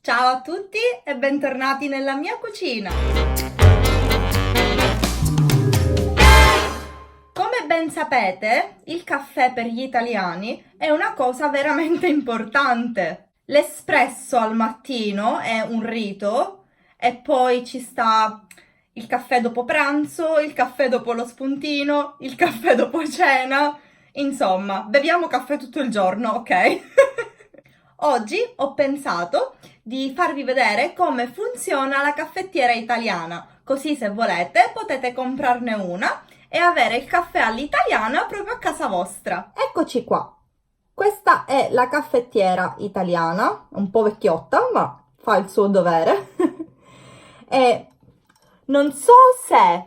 Ciao a tutti e bentornati nella mia cucina! Come ben sapete, il caffè per gli italiani è una cosa veramente importante. L'espresso al mattino è un rito e poi ci sta il caffè dopo pranzo, il caffè dopo lo spuntino, il caffè dopo cena. Insomma, beviamo caffè tutto il giorno, ok? Oggi ho pensato di farvi vedere come funziona la caffettiera italiana, così se volete potete comprarne una e avere il caffè all'italiana proprio a casa vostra. Eccoci qua. Questa è la caffettiera italiana, un po' vecchiotta, ma fa il suo dovere. E non so se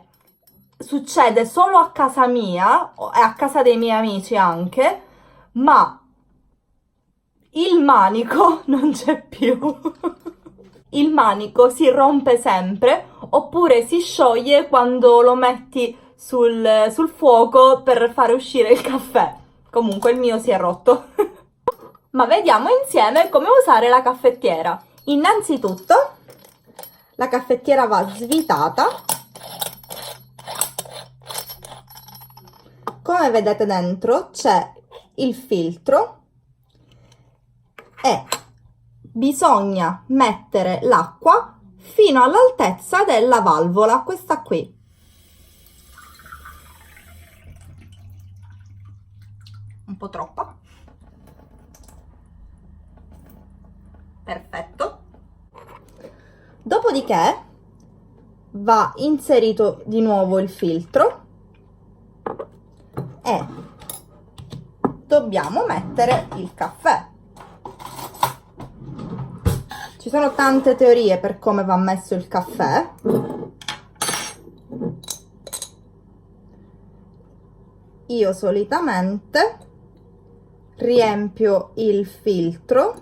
succede solo a casa mia e a casa dei miei amici anche, ma il manico non c'è più. Il manico si rompe sempre oppure si scioglie quando lo metti sul fuoco per fare uscire il caffè. Comunque il mio si è rotto. Ma vediamo insieme come usare la caffettiera. Innanzitutto la caffettiera va svitata. Come vedete dentro c'è il filtro e bisogna mettere l'acqua fino all'altezza della valvola, questa qui. Un po' troppa. Perfetto. Dopodiché va inserito di nuovo il filtro e dobbiamo mettere il caffè. Ci sono tante teorie per come va messo il caffè. Io solitamente riempio il filtro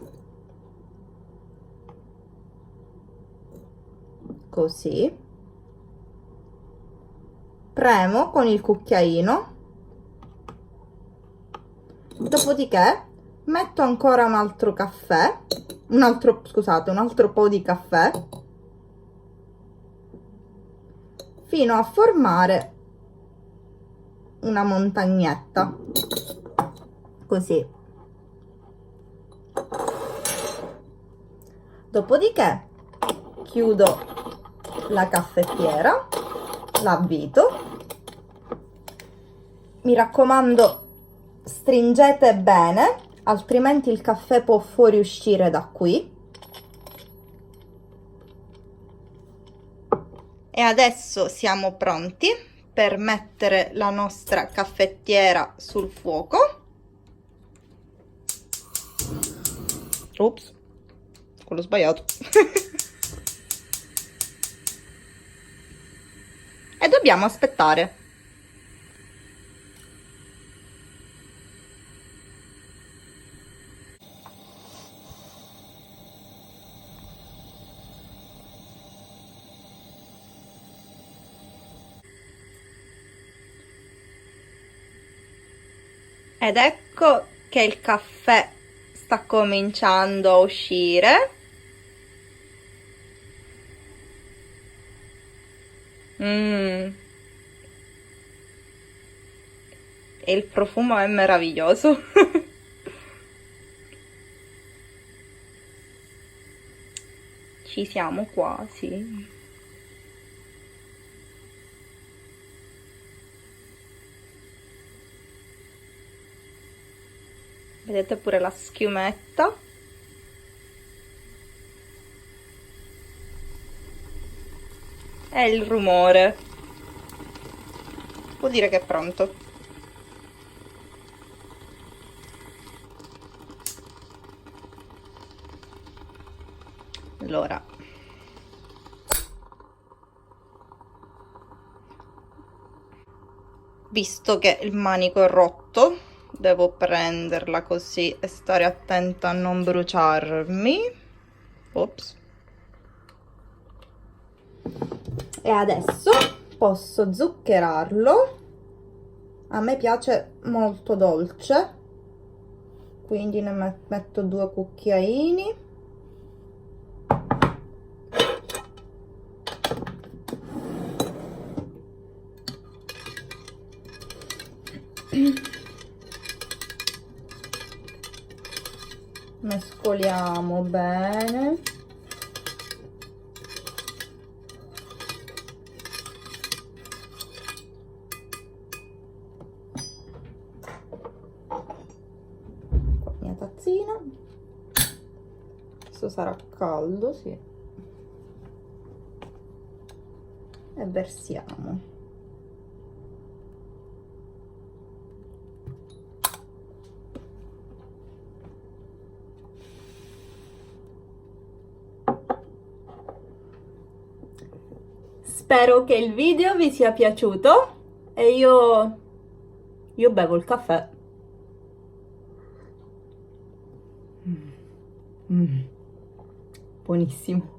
così, premo con il cucchiaino, dopodiché metto ancora un altro caffè, un altro po' di caffè, fino a formare una montagnetta, così. Dopodiché chiudo la caffettiera, l'avvito. Mi raccomando, stringete bene, altrimenti il caffè può fuoriuscire da qui. E adesso siamo pronti per mettere la nostra caffettiera sul fuoco. Ops, quello sbagliato. E dobbiamo aspettare. Ed ecco che il caffè sta cominciando a uscire. E il profumo è meraviglioso. Ci siamo quasi. Vedete pure la schiumetta. E il rumore. Vuol dire che è pronto. Allora. Visto che il manico è rotto, devo prenderla così e stare attenta a non bruciarmi. Ops. E adesso posso zuccherarlo. A me piace molto dolce, quindi ne metto 2 cucchiaini. Mescoliamo bene. Qua mia tazzina. Questo sarà caldo, sì. E versiamo. Spero che il video vi sia piaciuto e io bevo il caffè. Buonissimo.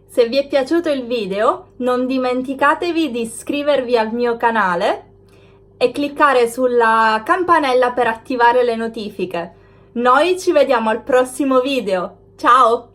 Se vi è piaciuto il video, non dimenticatevi di iscrivervi al mio canale e cliccare sulla campanella per attivare le notifiche. Noi ci vediamo al prossimo video. Ciao!